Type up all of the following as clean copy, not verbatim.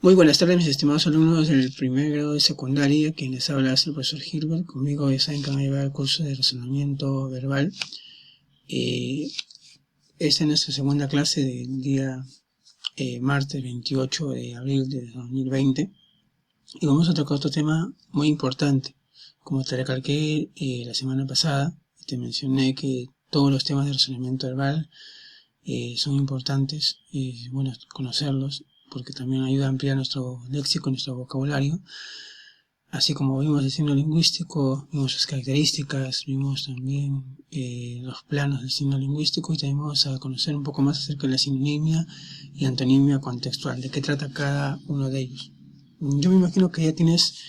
Muy buenas tardes, mis estimados alumnos del primer grado de secundaria. Quien les habla es el profesor Gilbert. Conmigo ya saben que van a llevar el curso de razonamiento verbal. Esta es nuestra segunda clase del día martes 28 de abril de 2020. Y vamos a tocar otro tema muy importante. Como te recalqué la semana pasada, te mencioné que todos los temas de razonamiento verbal son importantes, bueno conocerlos, porque también ayuda a ampliar nuestro léxico, nuestro vocabulario. Así como vimos el signo lingüístico, vimos sus características, vimos también los planos del signo lingüístico, y también vamos a conocer un poco más acerca de la sinonimia y antonimia contextual, de qué trata cada uno de ellos. Yo me imagino que ya tienes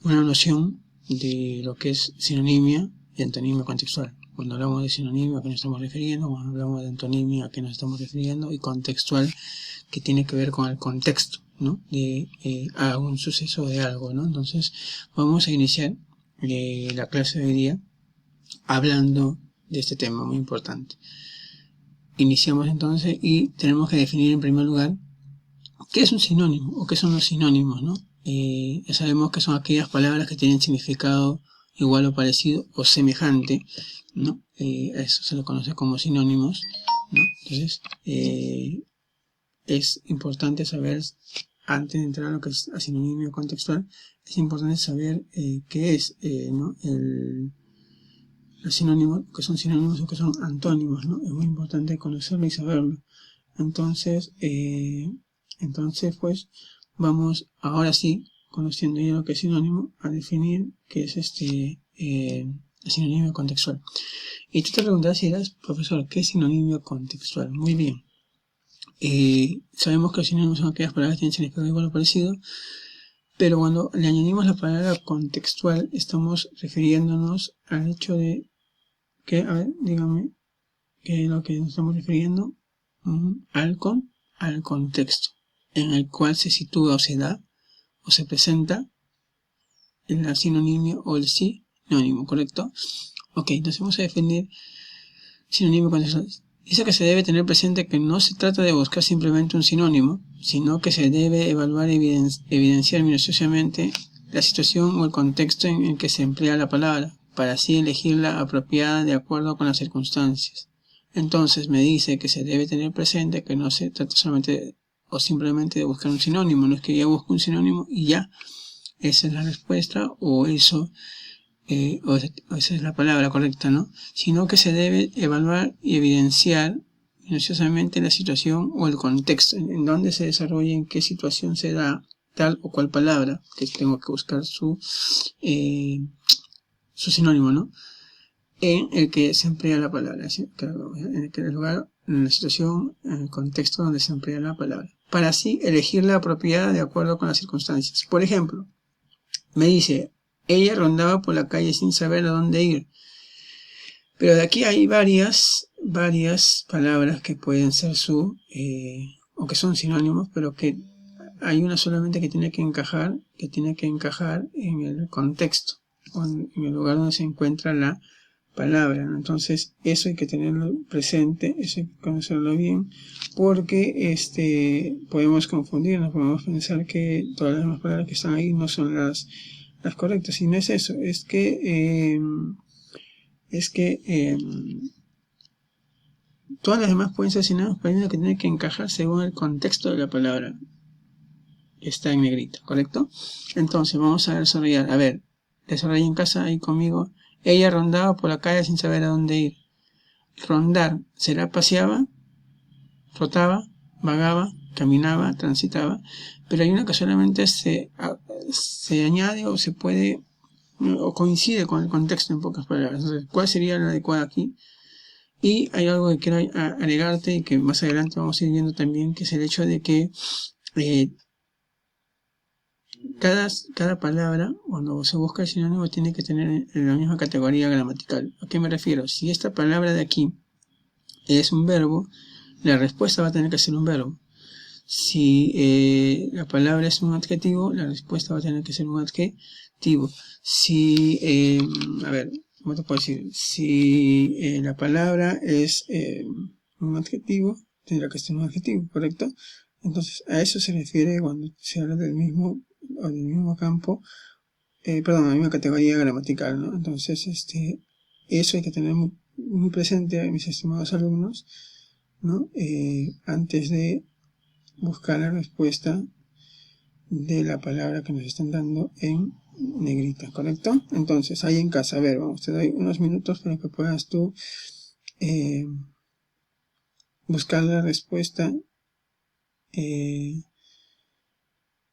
una noción de lo que es sinonimia y antonimia contextual. Cuando hablamos de sinonimia, ¿a qué nos estamos refiriendo? Cuando hablamos de antonimia, ¿a qué nos estamos refiriendo? Y contextual, que tiene que ver con el contexto, ¿no? De un suceso de algo, ¿no? Entonces, vamos a iniciar la clase de hoy día hablando de este tema muy importante. Iniciamos entonces y tenemos que definir en primer lugar qué es un sinónimo o qué son los sinónimos, ¿no? Ya sabemos que son aquellas palabras que tienen significado igual o parecido o semejante, ¿no? Eso se lo conoce como sinónimos, ¿no? Entonces, es importante saber, antes de entrar a lo que es sinonimio contextual, es importante saber qué es, ¿no? Los sinónimos, que son sinónimos o que son antónimos, ¿no? Es muy importante conocerlo y saberlo. Entonces, pues, vamos ahora sí, conociendo ya lo que es sinónimo, a definir qué es el sinonimio contextual. Y tú te preguntarás si eras, profesor, ¿qué es sinonimio contextual? Muy bien. Sabemos que los sinónimos son aquellas palabras que tienen significado igual o parecido, pero cuando le añadimos la palabra contextual, estamos refiriéndonos al hecho de que, a ver, dígame, ¿qué es lo que nos estamos refiriendo? Al contexto en el cual se sitúa o se da o se presenta el sinonimio o el sinónimo, ¿correcto? Ok, entonces vamos a definir sinónimo contextual. Dice que se debe tener presente que no se trata de buscar simplemente un sinónimo, sino que se debe evaluar y evidenciar minuciosamente la situación o el contexto en el que se emplea la palabra, para así elegir la apropiada de acuerdo con las circunstancias. Entonces me dice que se debe tener presente que no se trata solamente o simplemente de buscar un sinónimo, no es que yo busco un sinónimo y ya, esa es la respuesta o eso, o esa es la palabra correcta, ¿no? Sino que se debe evaluar y evidenciar minuciosamente la situación o el contexto, en dónde se desarrolla, en qué situación se da tal o cual palabra, que tengo que buscar su sinónimo, ¿no? En el que se emplea la palabra, ¿sí? En el lugar, en la situación, en el contexto donde se emplea la palabra, para así elegir la apropiada de acuerdo con las circunstancias. Por ejemplo, me dice, ella rondaba por la calle sin saber a dónde ir. Pero de aquí hay varias palabras que pueden ser o que son sinónimos, pero que hay una solamente que tiene que encajar en el contexto, o en el lugar donde se encuentra la palabra. Entonces, eso hay que tenerlo presente, eso hay que conocerlo bien, porque podemos confundirnos, podemos pensar que todas las demás palabras que están ahí no son las correctas, y no es eso, es que todas las demás pueden ser sinónimos, pero que tiene que encajar según el contexto de la palabra que está en negrita, ¿correcto? Entonces vamos a desarrollar, desarrolla en casa ahí conmigo. Ella rondaba por la calle sin saber a dónde ir. Rondar será paseaba, trotaba, vagaba, caminaba, transitaba, pero hay una que solamente se añade o se puede o coincide con el contexto, en pocas palabras. Entonces, ¿cuál sería la adecuada aquí? Y hay algo que quiero agregarte y que más adelante vamos a ir viendo también, que es el hecho de que cada palabra, cuando se busca el sinónimo, tiene que tener la misma categoría gramatical. ¿A qué me refiero? Si esta palabra de aquí es un verbo, la respuesta va a tener que ser un verbo. Si la palabra es un adjetivo, la respuesta va a tener que ser un adjetivo. Si, ¿cómo te puedo decir? Si la palabra es un adjetivo, tendrá que ser un adjetivo, ¿correcto? Entonces, a eso se refiere cuando se habla del mismo campo, perdón, la misma categoría gramatical, ¿no? Entonces, eso hay que tener muy presente, mis estimados alumnos, ¿no? Antes de buscar la respuesta de la palabra que nos están dando en negrita, ¿correcto? Entonces, ahí en casa, a ver, vamos, te doy unos minutos para que puedas tú buscar la respuesta.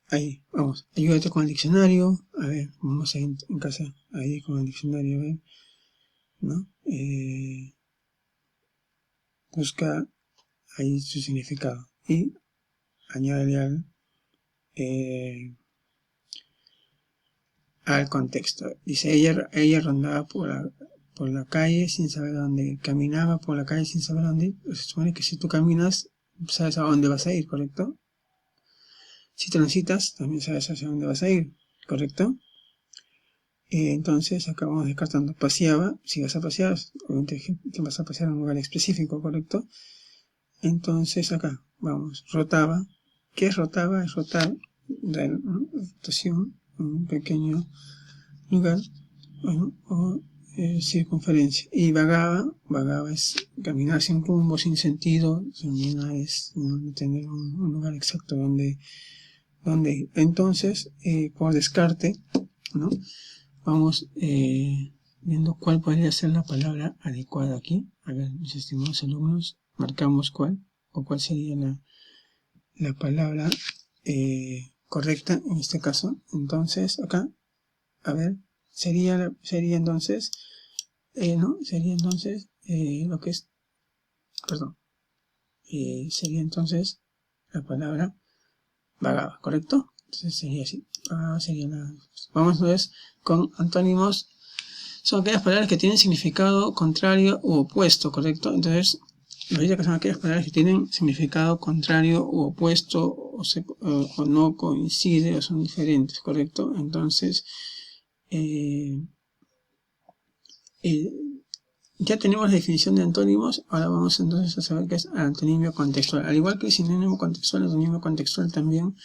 Ahí, vamos, ayúdate con el diccionario, a ver, vamos ahí en casa, ahí con el diccionario, a ver, ¿no? Busca ahí su significado y añádele al contexto. Dice, ella rondaba por la calle sin saber dónde, caminaba por la calle sin saber dónde. Pues se supone que si tú caminas, sabes a dónde vas a ir, ¿correcto? Si transitas, también sabes hacia dónde vas a ir, ¿correcto? Entonces, acá vamos descartando. Paseaba, si vas a pasear, obviamente que vas a pasear a un lugar específico, ¿correcto? Entonces, acá, vamos, rotaba. ¿Qué es rotaba? Es rotar, rotación, un pequeño lugar, bueno, o circunferencia. Y vagaba es caminar sin rumbo, sin sentido, es no tener un lugar exacto donde ir. Entonces, por descarte, ¿no? Vamos viendo cuál podría ser la palabra adecuada aquí. A ver, mis estimados alumnos, marcamos cuál sería la palabra correcta en este caso. Entonces, acá, a ver, sería entonces, no, sería entonces lo que es, perdón, sería entonces la palabra vagaba, ¿correcto? Entonces sería así. Vamos entonces con antónimos. Son aquellas palabras que tienen significado contrario u opuesto, ¿correcto? Entonces, ahorita que son aquellas palabras que tienen significado contrario u opuesto, o no coincide, o son diferentes, ¿correcto? Entonces, ya tenemos la definición de antónimos, ahora vamos entonces a saber qué es antonimio contextual. Al igual que el sinónimo contextual, el antonimio contextual también,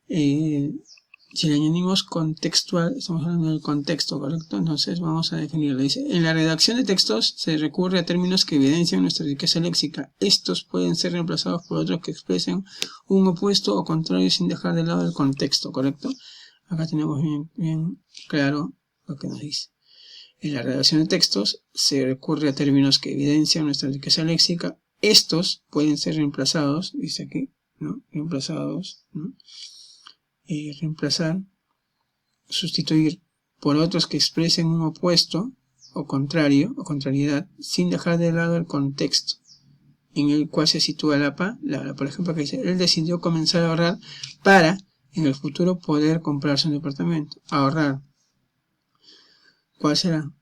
si le añadimos contextual, estamos hablando del contexto, ¿correcto? Entonces vamos a definirlo. Dice, en la redacción de textos se recurre a términos que evidencian nuestra riqueza léxica. Estos pueden ser reemplazados por otros que expresen un opuesto o contrario sin dejar de lado el contexto, ¿correcto? Acá tenemos bien claro lo que nos dice. En la redacción de textos se recurre a términos que evidencian nuestra riqueza léxica. Estos pueden ser reemplazados, dice aquí, ¿no? Reemplazados, ¿no? Reemplazar, sustituir por otros que expresen un opuesto o contrario o contrariedad sin dejar de lado el contexto en el cual se sitúa la palabra. Por ejemplo, que dice, él decidió comenzar a ahorrar para en el futuro poder comprarse un departamento. Ahorrar. ¿Cuál será?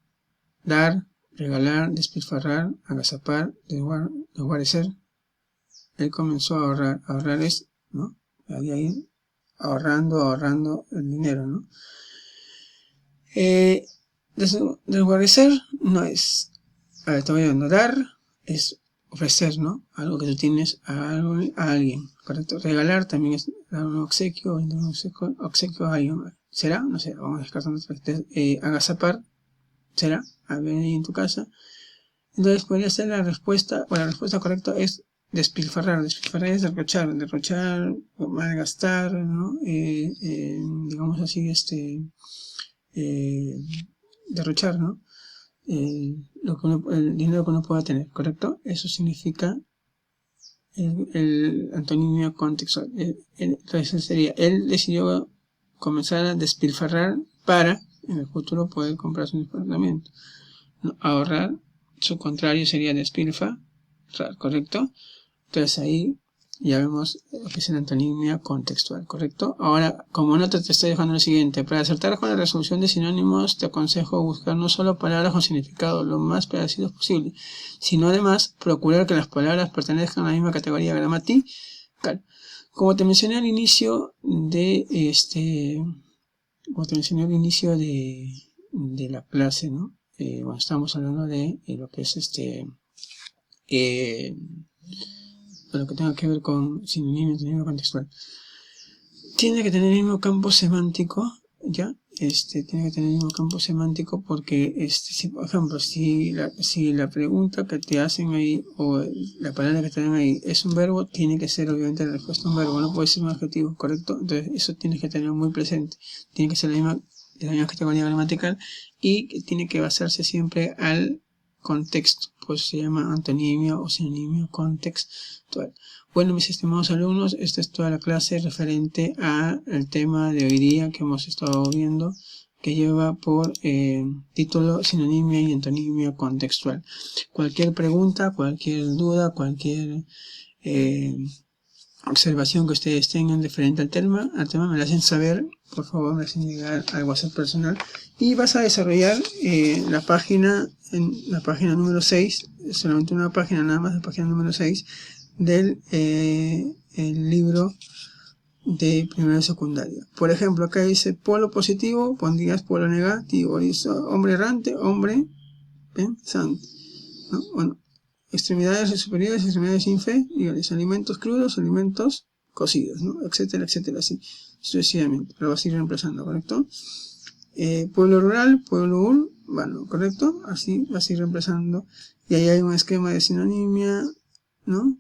Dar, regalar, despilfarrar, agazapar, desguarecer. Él comenzó a ahorrar. Ahorrar es, ¿no? Ahí ahorrando el dinero, ¿no? Desguarecer no es, a ver, te voy a dar, es ofrecer, ¿no? Algo que tú tienes a alguien, ¿correcto? Regalar también es dar un obsequio, obsequio a alguien. ¿Será? No sé, vamos descartando. Agazapar, ¿será? A ver ahí en tu casa. Entonces podría ser la respuesta, o la respuesta correcta es despilfarrar. Despilfarrar es derrochar, malgastar, ¿no? Digamos así, derrochar, ¿no? El dinero que uno pueda tener, ¿correcto? Eso significa el antonimio contextual. Entonces sería, él decidió comenzar a despilfarrar para en el futuro poder comprarse un departamento. ¿No? Ahorrar, su contrario sería despilfarrar, ¿correcto? Entonces ahí ya vemos lo que es la antonimia contextual, ¿correcto? Ahora, como nota te estoy dejando lo siguiente. Para acertar con la resolución de sinónimos, te aconsejo buscar no solo palabras con significado lo más parecidos posible, sino además procurar que las palabras pertenezcan a la misma categoría gramatical. Como te mencioné al inicio de la clase, ¿no? Cuando estamos hablando de lo que es lo que tenga que ver con sinónimo y antónimo contextual. Tiene que tener el mismo campo semántico, ¿ya? Tiene que tener el mismo campo semántico porque, si, por ejemplo, si la pregunta que te hacen ahí o la palabra que te dan ahí es un verbo, tiene que ser obviamente la respuesta un verbo, no puede ser un adjetivo, ¿correcto? Entonces eso tienes que tenerlo muy presente. Tiene que ser de la misma categoría gramatical y tiene que basarse siempre al contexto, pues se llama antonimio o sinónimo contextual. Bueno, mis estimados alumnos, esta es toda la clase referente al tema de hoy día que hemos estado viendo, que lleva por título sinonimia y antonimia contextual. Cualquier pregunta, cualquier duda, cualquier observación que ustedes tengan referente al tema me la hacen saber, por favor me hacen llegar al WhatsApp personal y vas a desarrollar la página número 6, solamente una página nada más, la página número 6 del el libro de primero y secundaria. Por ejemplo, acá dice polo positivo, pondrías polo negativo, dice hombre errante, hombre pensante, ¿no? Bueno, extremidades superiores, extremidades sin fe, digamos, alimentos crudos, alimentos cocidos, ¿no? Etcétera, etcétera, así sucesivamente. Lo vas a ir reemplazando, ¿correcto? Pueblo rural, pueblo urbano, ¿correcto? Así vas a ir reemplazando. Y ahí hay un esquema de sinonimia, ¿no?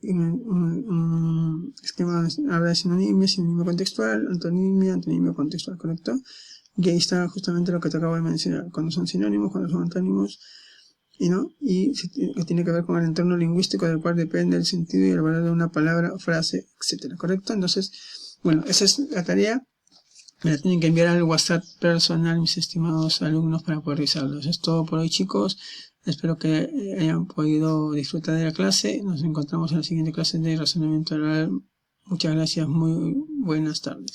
Un esquema habla de sinonimia, sinónimo contextual, antonimia, antonimio contextual, ¿correcto? Y ahí está justamente lo que te acabo de mencionar, cuando son sinónimos, cuando son antónimos, y que tiene que ver con el entorno lingüístico del cual depende el sentido y el valor de una palabra, frase, etcétera, ¿correcto? Entonces, bueno, esa es la tarea. Me la tienen que enviar al WhatsApp personal, mis estimados alumnos, para poder revisarlo. Eso es todo por hoy, chicos. Espero que hayan podido disfrutar de la clase. Nos encontramos en la siguiente clase de razonamiento oral. Muchas gracias, muy buenas tardes.